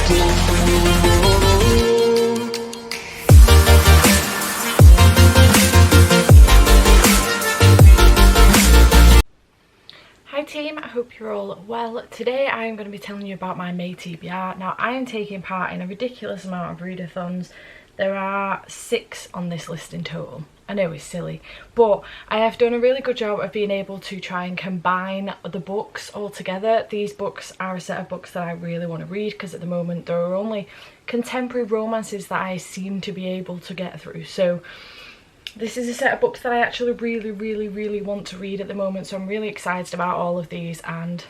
Hi team, I hope you're all well. Today I am going to be telling you about my May TBR. Now I am taking part in a ridiculous amount of readathons. There are 6 on this list in total. I know it's silly, but I have done a really good job of being able to try and combine the books all together. These books are a set of books that I really want to read because at the moment there are only contemporary romances that I seem to be able to get through. So this is a set of books that I actually really want to read at the moment, so I'm really excited about all of these. And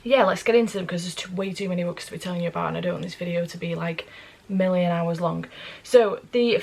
yeah, let's get into them because there's way too many books to be telling you about and I don't want this video to be like million hours long. So the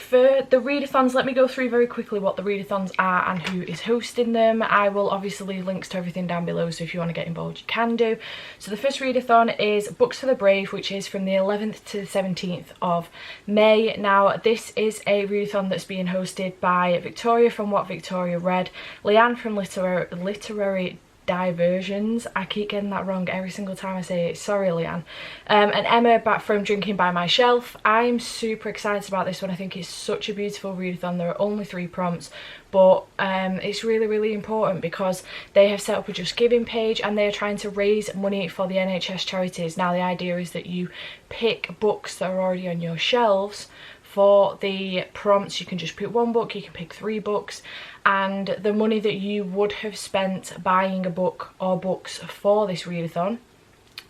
readathons, let me go through very quickly what the readathons are and who is hosting them. I will obviously leave links to everything down below, so if you want to get involved you can do. So the first readathon is Books for the Brave, which is from the 11th to the 17th of May. Now this is a readathon that's being hosted by Victoria from What Victoria Read, Leanne from Literary Diversions, I keep getting that wrong every single time I say it, sorry Leanne, and Emma back from Drinking by My Shelf. I'm super excited about this one. I think it's such a beautiful readathon. There are only 3 prompts, but it's really important because they have set up a Just Giving page and they are trying to raise money for the NHS charities. Now the idea is that you pick books that are already on your shelves. For the prompts you can just pick 1 book, you can pick 3 books, and the money that you would have spent buying a book or books for this readathon,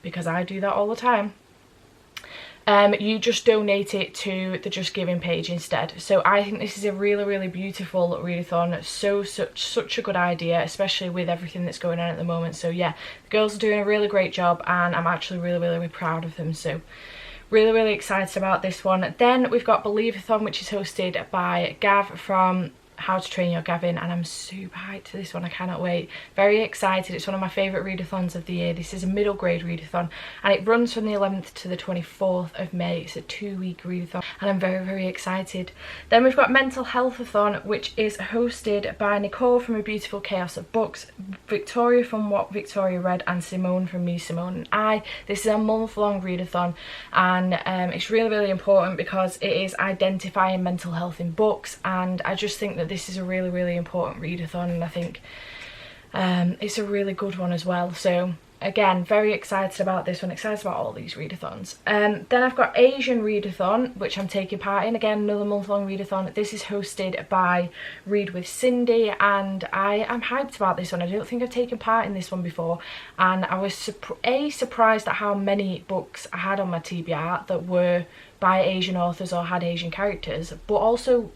because I do that all the time, you just donate it to the Just Giving page instead. So I think this is a really beautiful readathon. Such a good idea, especially with everything that's going on at the moment. So yeah, the girls are doing a really great job and I'm actually really proud of them. So really excited about this one. Then we've got Believathon, which is hosted by Gav from How to Train Your Gavin, and I'm super hyped for this one. I cannot wait. Very excited. It's one of my favourite readathons of the year. This is a middle grade readathon and it runs from the 11th to the 24th of May. It's a 2-week readathon and I'm very excited. Then we've got Mentalhealthathon, which is hosted by Nicole from A Beautiful Chaos of Books, Victoria from What Victoria Read, and Simone from Me, Simone and I. This is a month-long readathon and it's really important because it is identifying mental health in books, and I just think that this is a really important readathon, and I think it's a really good one as well. So again, very excited about this one, excited about all these readathons. Then I've got Asian Readathon, which I'm taking part in. Again, another month-long readathon. This is hosted by Read with Cindy and I am hyped about this one. I don't think I've taken part in this one before, and I was surprised at how many books I had on my TBR that were by Asian authors or had Asian characters, but also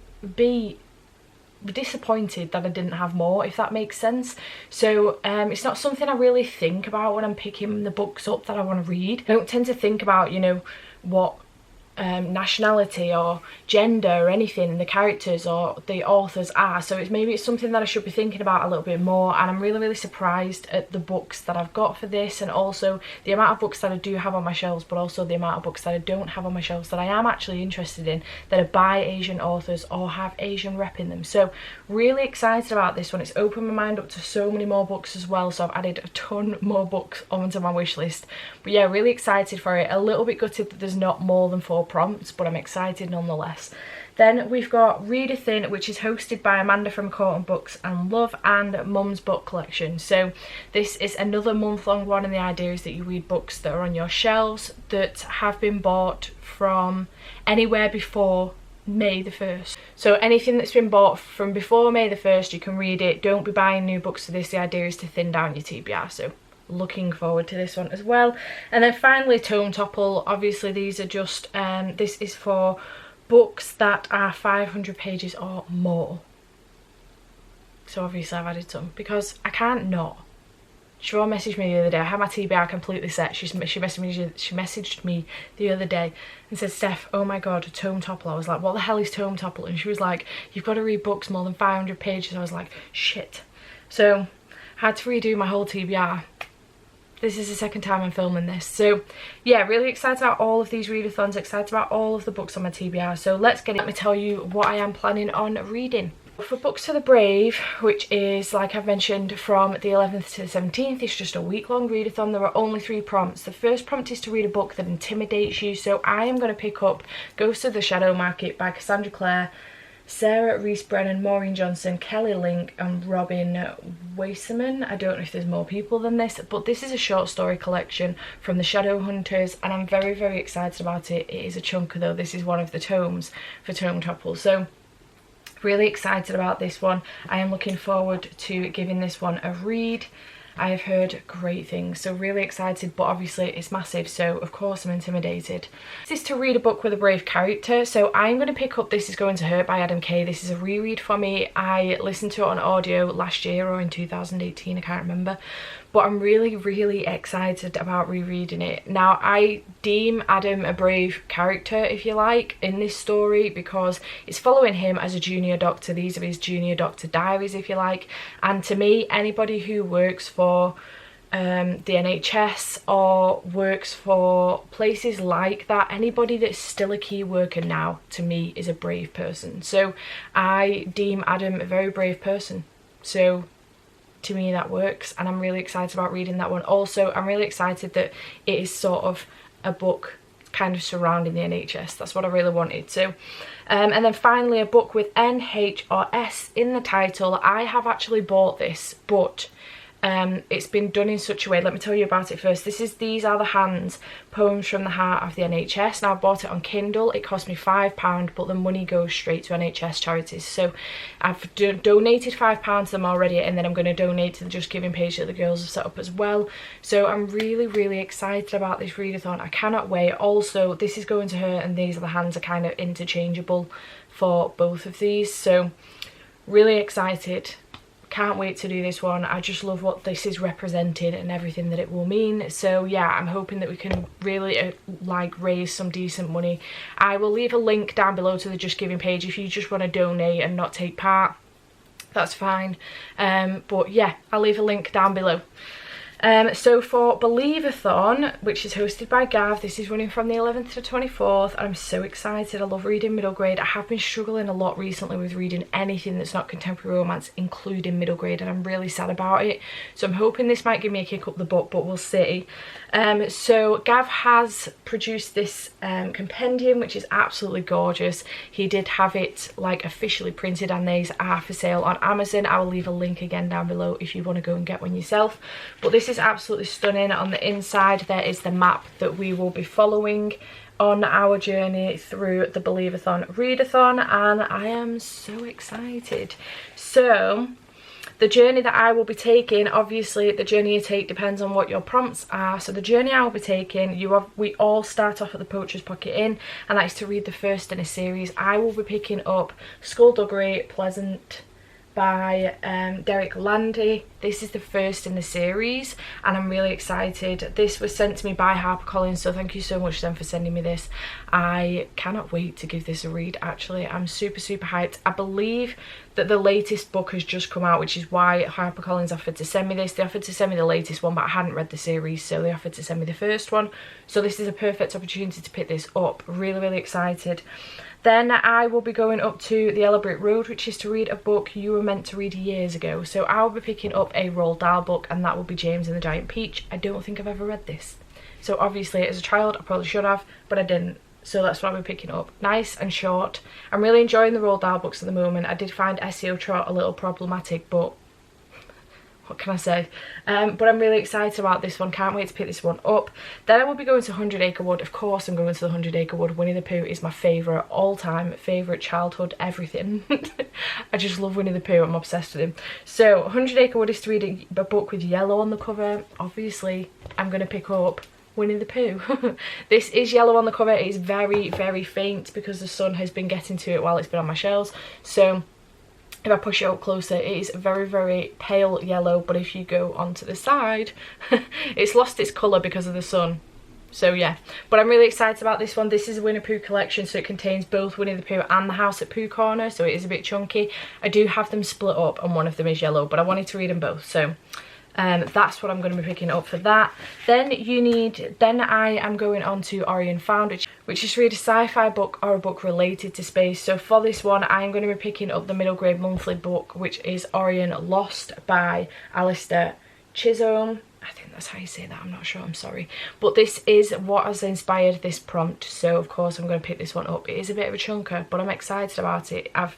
disappointed that I didn't have more, if that makes sense. So it's not something I really think about when I'm picking the books up that I want to read. I don't tend to think about, you know, what nationality or gender or anything the characters or the authors are, so maybe it's something that I should be thinking about a little bit more. And I'm really surprised at the books that I've got for this, and also the amount of books that I do have on my shelves, but also the amount of books that I don't have on my shelves that I am actually interested in, that are by Asian authors or have Asian rep in them. So really excited about this one. It's opened my mind up to so many more books as well, so I've added a ton more books onto my wish list. But yeah, really excited for it. A little bit gutted that there's not more than 4 prompts, but I'm excited nonetheless. Then we've got Readathin, which is hosted by Amanda from Caught Books and Love and Mum's Book Collection. So this is another month-long one, and the idea is that you read books that are on your shelves that have been bought from anywhere before May the 1st. So anything that's been bought from before May the 1st, you can read it. Don't be buying new books for this. The idea is to thin down your TBR. So looking forward to this one as well. And then finally Tome Topple. Obviously these are just this is for books that are 500 pages or more, so obviously I've added some because I can't not. Siobhan messaged me the other day. I had my TBR completely set. She messaged me the other day and said, Steph, oh my god, Tome Topple. I was like, what the hell is Tome Topple? And she was like, you've got to read books more than 500 pages. I was like, shit. So I had to redo my whole TBR. This is the second time I'm filming this. So yeah, really excited about all of these readathons, excited about all of the books on my TBR. So let's get it. Let me tell you what I am planning on reading. For Books for the Brave, which is, like I've mentioned, from the 11th to the 17th, it's just a week-long readathon. There are only 3 prompts. The first prompt is to read a book that intimidates you, so I am going to pick up Ghost of the Shadow Market by Cassandra Clare, Sarah Reese Brennan, Maureen Johnson, Kelly Link and Robin Wasserman. I don't know if there's more people than this, but this is a short story collection from the Shadowhunters and I'm very, very excited about it. It is a chunker though. This is one of the tomes for Tome Topple. So really excited about this one. I am looking forward to giving this one a read. I have heard great things, so really excited, but obviously it's massive, so of course I'm intimidated. This is to read a book with a brave character, so I'm going to pick up This Is Going to Hurt by Adam Kay. This is a reread for me. I listened to it on audio last year or in 2018, I can't remember, but I'm really, really excited about rereading it. Now, I deem Adam a brave character, if you like, in this story because it's following him as a junior doctor. These are his junior doctor diaries, if you like, and to me, anybody who works for the NHS or works for places like that, anybody that's still a key worker now, to me, is a brave person. So I deem Adam a very brave person. So to me that works, and I'm really excited about reading that one. Also, I'm really excited that it is sort of a book kind of surrounding the NHS. That's what I really wanted. So and then finally, a book with N, H or S in the title. I have actually bought this, but it's been done in such a way. Let me tell you about it first. These Are the Hands, Poems from the Heart of the NHS. Now, I bought it on Kindle. It cost me £5, but the money goes straight to NHS charities. So I've donated £5 to them already, and then I'm going to donate to the Just Giving page that the girls have set up as well. So I'm really, really excited about this readathon. I cannot wait. Also, This Is Going to Hurt and These Are the Hands are kind of interchangeable for both of these. So really excited. Can't wait to do this one. I just love what this is representing and everything that it will mean. So yeah, I'm hoping that we can really like raise some decent money. I will leave a link down below to the Just Giving page if you just want to donate and not take part. That's fine. But yeah, I'll leave a link down below. So for Believathon, which is hosted by Gav, this is running from the 11th to 24th. I'm so excited. I love reading middle grade. I have been struggling a lot recently with reading anything that's not contemporary romance, including middle grade, and I'm really sad about it. So I'm hoping this might give me a kick up the butt, but we'll see. So Gav has produced this compendium, which is absolutely gorgeous. He did have it like officially printed, and these are for sale on Amazon. I will leave a link again down below if you want to go and get one yourself. But this is absolutely stunning. On the inside there is the map that we will be following on our journey through the Believathon Readathon, and I am so excited. So the journey that I will be taking, obviously the journey you take depends on what your prompts are. So the journey I will be taking, we all start off at the Poacher's Pocket Inn, and that is to read the first in a series. I will be picking up Skullduggery Pleasant by Derek Landy. This is the first in the series and I'm really excited. This was sent to me by HarperCollins, so thank you so much to them for sending me this. I cannot wait to give this a read. Actually, I'm super, super hyped. I believe that the latest book has just come out, which is why HarperCollins offered to send me this. They offered to send me the latest one, but I hadn't read the series, so they offered to send me the first one. So this is a perfect opportunity to pick this up. Really, really excited. Then I will be going up to the Yellow Brick Road, which is to read a book you were meant to read years ago. So I'll be picking up a Roald Dahl book, and that will be James and the Giant Peach. I don't think I've ever read this. So obviously as a child I probably should have, but I didn't. So that's what I'll be picking up. Nice and short. I'm really enjoying the Roald Dahl books at the moment. I did find SEO Trot a little problematic, but what can I say? But I'm really excited about this one. Can't wait to pick this one up. Then I will be going to 100 Acre Wood. Of course I'm going to the 100 Acre Wood. Winnie the Pooh is my favourite, all-time favourite, childhood, everything. I just love Winnie the Pooh. I'm obsessed with him. So 100 Acre Wood is to read a book with yellow on the cover. Obviously I'm going to pick up Winnie the Pooh. This is yellow on the cover. It is very, very faint because the sun has been getting to it while it's been on my shelves. So if I push it up closer, it is very, very pale yellow, but if you go onto the side, it's lost its colour because of the sun. So yeah, but I'm really excited about this one. This is a Winnie Pooh collection, so it contains both Winnie the Pooh and the House at Pooh Corner, so it is a bit chunky. I do have them split up and one of them is yellow, but I wanted to read them both, so That's what I'm going to be picking up for that. Then I am going on to Orion Found, which is read a sci-fi book or a book related to space. So for this one, I'm going to be picking up the middle grade monthly book, which is Orion Lost by Alistair Chisholm. I think that's how you say that, I'm not sure, I'm sorry. But this is what has inspired this prompt, so of course I'm going to pick this one up. It is a bit of a chunker, but I'm excited about it. I've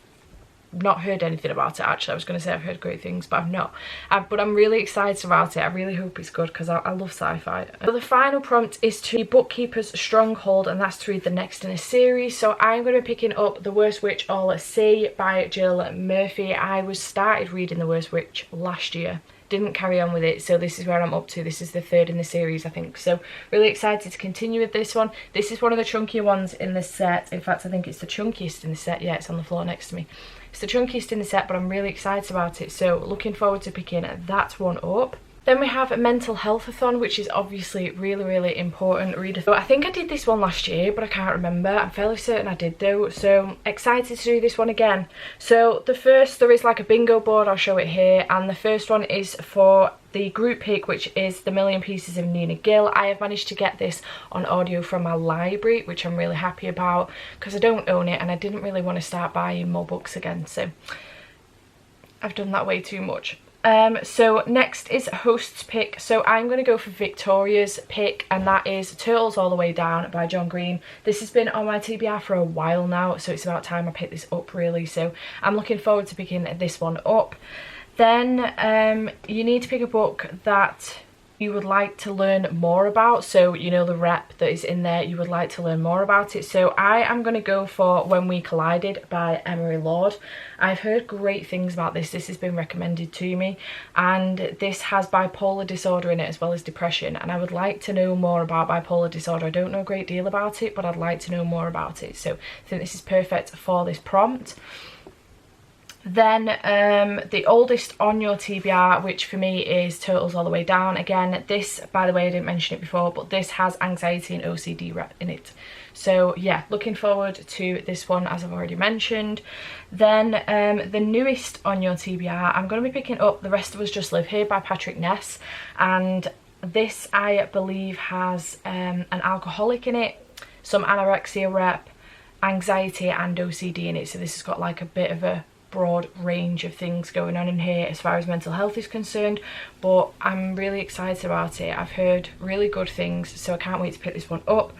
not heard anything about it actually. I was going to say I've heard great things, but I've not. But I'm really excited about it. I really hope it's good because I love sci-fi. So the final prompt is to Bookkeeper's Stronghold, and that's to read the next in a series. So I'm going to be picking up The Worst Witch All at Sea by Jill Murphy. I started reading The Worst Witch last year. Didn't carry on with it, so this is where I'm up to. This is the third in the series, I think, so really excited to continue with this one. This is one of the chunkier ones in the set. In fact, I think it's the chunkiest in the set. Yeah, it's on the floor next to me. It's the chunkiest in the set, but I'm really excited about it, so looking forward to picking that one up. Then we have a Mentalhealthathon, which is obviously really important. So I think I did this one last year, but I can't remember. I'm fairly certain I did though, so excited to do this one again. So there is like a bingo board, I'll show it here, and the first one is for the group pick, which is The Million Pieces of Nina Gill. I have managed to get this on audio from my library, which I'm really happy about because I don't own it and I didn't really want to start buying more books again, so I've done that way too much. So next is host's pick. So I'm going to go for Victoria's pick, and that is Turtles All the Way Down by John Green. This has been on my TBR for a while now, so it's about time I pick this up really, so I'm looking forward to picking this one up. Then you need to pick a book that you would like to learn more about, so you know the rep that is in there, you would like to learn more about it. So I am going to go for When We Collided by Emery Lord. I've heard great things about this. This has been recommended to me, and this has bipolar disorder in it as well as depression, and I would like to know more about bipolar disorder. I don't know a great deal about it, but I'd like to know more about it, so I think this is perfect for this prompt. Then the oldest on your TBR, which for me is Turtles All the Way Down. Again, this, by the way, I didn't mention it before, but this has anxiety and OCD rep in it. So yeah, looking forward to this one, as I've already mentioned. Then the newest on your TBR, I'm going to be picking up The Rest of Us Just Live Here by Patrick Ness. And this, I believe, has an alcoholic in it, some anorexia rep, anxiety and OCD in it. So this has got like a bit of a broad range of things going on in here as far as mental health is concerned, but I'm really excited about it. I've heard really good things, so I can't wait to pick this one up.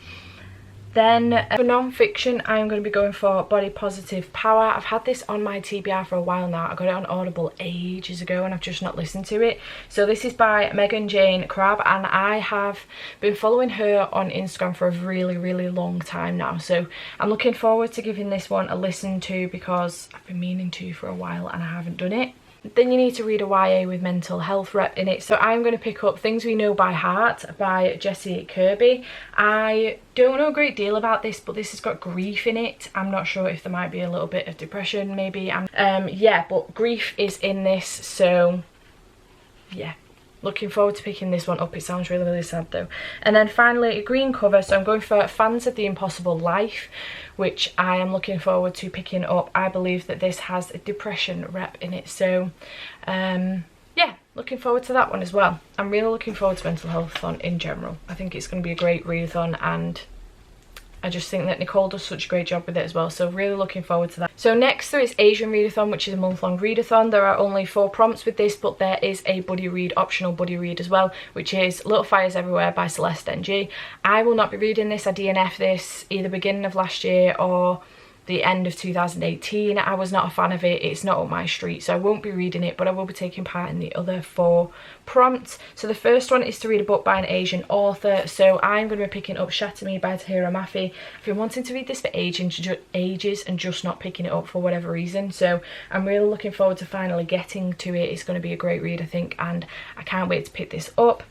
Then for non-fiction, I'm going to be going for Body Positive Power. I've had this on my TBR for a while now. I got it on Audible ages ago and I've just not listened to it. So this is by Megan Jane Crabb, and I have been following her on Instagram for a really long time now. So I'm looking forward to giving this one a listen to because I've been meaning to for a while and I haven't done it. Then you need to read a YA with mental health rep in it. So I'm going to pick up Things We Know by Heart by Jessie Kirby. I don't know a great deal about this, but this has got grief in it. I'm not sure if there might be a little bit of depression maybe. Yeah, but grief is in this, so yeah. Looking forward to picking this one up. It sounds really sad though. And then finally a green cover, so I'm going for Fans of the Impossible Life, which I am looking forward to picking up. I believe that this has a depression rep in it, so yeah, looking forward to that one as well. I'm really looking forward to Mentalhealthathon in general. I think it's going to be a great readathon, and I just think that Nicole does such a great job with it as well, so really looking forward to that. So next there is Asian Readathon, which is a month-long readathon. There are only 4 prompts with this, but there is a buddy read, optional buddy read as well, which is Little Fires Everywhere by Celeste NG. I will not be reading this. I DNF'd this either beginning of last year or the end of 2018. I was not a fan of it. It's not up my street, so I won't be reading it, but I will be taking part in the other 4 prompts. So the first one is to read a book by an Asian author, so I'm going to be picking up Shatter Me by Tahira Mafi. I've been wanting to read this for ages and just not picking it up for whatever reason, so I'm really looking forward to finally getting to it. It's going to be a great read, I think, and I can't wait to pick this up.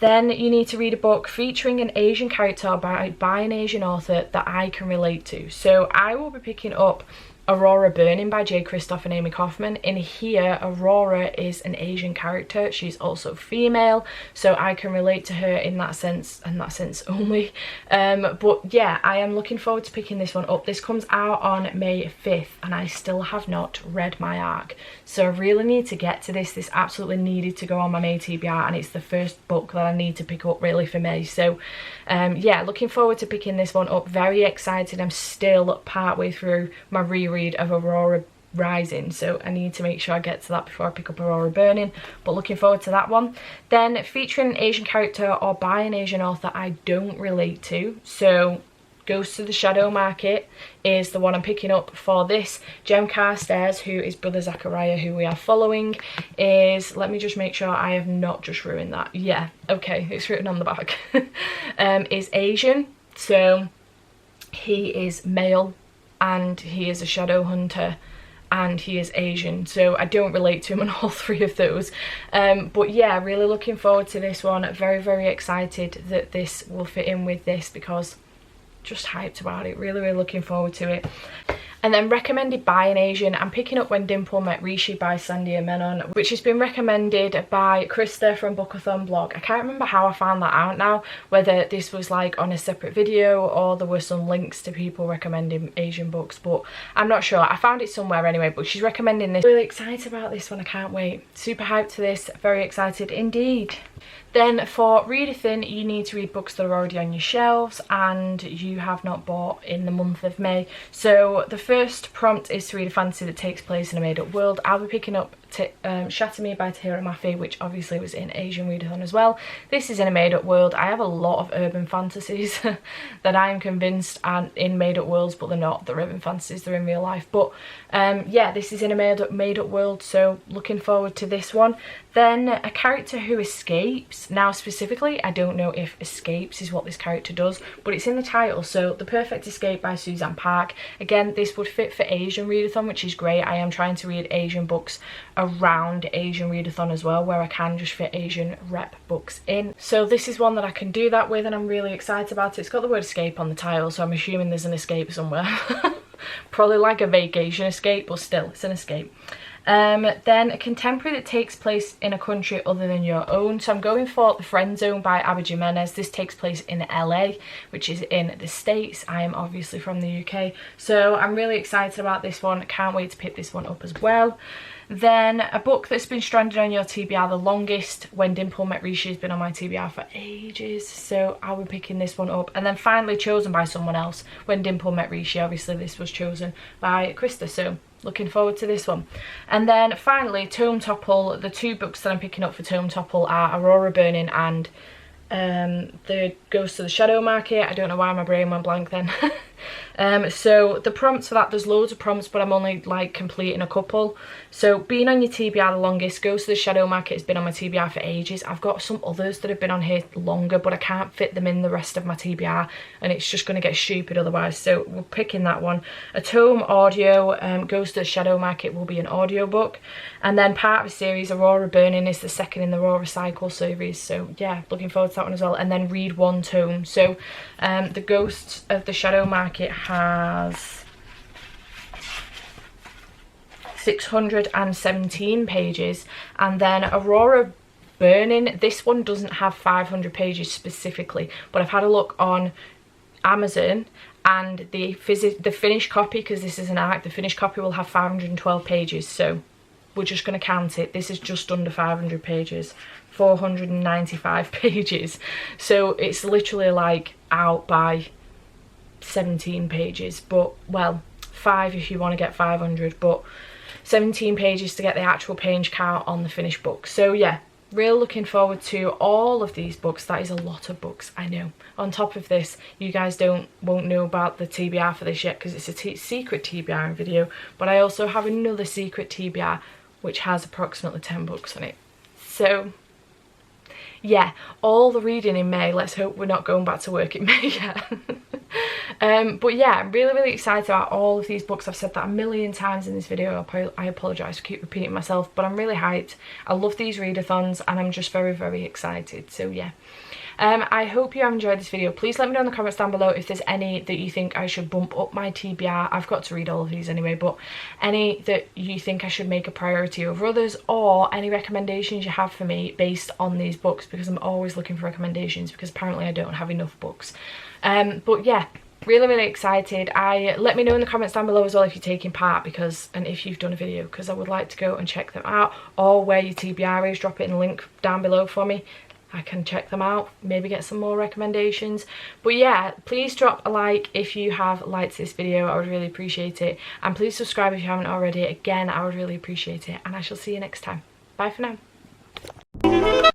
Then you need to read a book featuring an Asian character by an Asian author that I can relate to. So I will be picking up Aurora Burning by J. Kristoff and Amy Kaufman. In here, Aurora is an Asian character. She's also female, so I can relate to her in that sense, and that sense only. But yeah, I am looking forward to picking this one up. This comes out on May 5th, and I still have not read my arc, so I really need to get to this. This absolutely needed to go on my May TBR, and it's the first book that I need to pick up really for May. So yeah, looking forward to picking this one up. Very excited. I'm still partway through my reread of Aurora Rising, so I need to make sure I get to that before I pick up Aurora Burning, but looking forward to that one. Then featuring an Asian character or by an Asian author I don't relate to, so Ghost of the Shadow Market is the one I'm picking up for this. Jem Carstairs, who is Brother Zachariah, who we are following, is, let me just make sure I have not just ruined that. Yeah, okay, it's written on the back. Is Asian, so he is male and he is a shadow hunter and he is Asian, so I don't relate to him on all three of those. But yeah, really looking forward to this one. Very, very excited that this will fit in with this, because just hyped about it. Really, really looking forward to it. And then recommended by an Asian, I'm picking up When Dimple Met Rishi by Sandia Menon, which has been recommended by Krista from Bookathon blog. I can't remember how I found that out now, whether this was like on a separate video or there were some links to people recommending Asian books, but I'm not sure. I found it somewhere anyway, but she's recommending this. Really excited about this one, I can't wait. Super hyped for this, very excited indeed. Then for Readathin, you need to read books that are already on your shelves and you have not bought in the month of May. So the first prompt is to read a fantasy that takes place in a made-up world. I'll be picking up Shatter Me by Tahira Mafi, which obviously was in Asian Readathon as well. This is in a made-up world. I have a lot of urban fantasies that I'm convinced are in made-up worlds, but they're not. They're urban fantasies, they're in real life. But yeah, this is in a made-up world, so looking forward to this one. Then a character who escapes. Now specifically, I don't know if escapes is what this character does, but it's in the title. So The Perfect Escape by Suzanne Park. Again, this would fit for Asian Readathon, which is great. I am trying to read Asian books around Asian Readathon as well, where I can just fit Asian rep books in. So this is one that I can do that with, and I'm really excited about it. It's got the word escape on the title, so I'm assuming there's an escape somewhere. Probably like a vacation escape, but still, it's an escape. Then a contemporary that takes place in a country other than your own. So I'm going for The Friend Zone by Abby Jimenez. This takes place in LA, which is in the States. I am obviously from the UK, so I'm really excited about this one. I can't wait to pick this one up as well. Then a book that's been stranded on your TBR the longest, When Dimple Met Rishi, has been on my TBR for ages, so I'll be picking this one up. And then finally, chosen by someone else, When Dimple Met Rishi. Obviously this was chosen by Krista, so looking forward to this one. And then finally, Tome Topple. The two books that I'm picking up for Tome Topple are Aurora Burning and The Ghost of the Shadow Market. I don't know why my brain went blank then. So the prompts for that, there's loads of prompts, but I'm only like completing a couple. So being on your TBR the longest, Ghost of the Shadow Market has been on my TBR for ages. I've got some others that have been on here longer, but I can't fit them in the rest of my TBR, and it's just going to get stupid otherwise, so we're picking that one. A tome audio, Ghost of the Shadow Market will be an audio book, and then part of the series, Aurora Burning, is the second in the Aurora Cycle series, so yeah, looking forward to that one as well. And then read one tome. So the Ghost of the Shadow Market has 617 pages, and then Aurora Burning, this one doesn't have 500 pages specifically, but I've had a look on Amazon, and the finished copy, because this is an arc, the finished copy will have 512 pages, so we're just going to count it. This is just under 500 pages, 495 pages, so it's literally like out by 17 pages, but well, 5 if you want to get 500, but 17 pages to get the actual page count on the finished book. So yeah, really looking forward to all of these books. That is a lot of books, I know. On top of this, you guys won't know about the TBR for this yet, because it's a secret TBR video, but I also have another secret TBR which has approximately 10 books on it. So yeah, all the reading in May. Let's hope we're not going back to work in May yet. But yeah, I'm really, really excited about all of these books. I've said that a million times in this video. I apologise for keep repeating myself, but I'm really hyped. I love these readathons and I'm just very, very excited. So yeah, I hope you have enjoyed this video. Please let me know in the comments down below if there's any that you think I should bump up my TBR. I've got to read all of these anyway, but any that you think I should make a priority over others, or any recommendations you have for me based on these books, because I'm always looking for recommendations because apparently I don't have enough books. But yeah, really excited. Let me know in the comments down below as well if you're taking part, because, and if you've done a video, because I would like to go and check them out, or where your TBR is. Drop it in the link down below for me. I can check them out, maybe get some more recommendations. But yeah, please drop a like if you have liked this video. I would really appreciate it, and please subscribe if you haven't already. Again, I would really appreciate it, and I shall see you next time. Bye for now.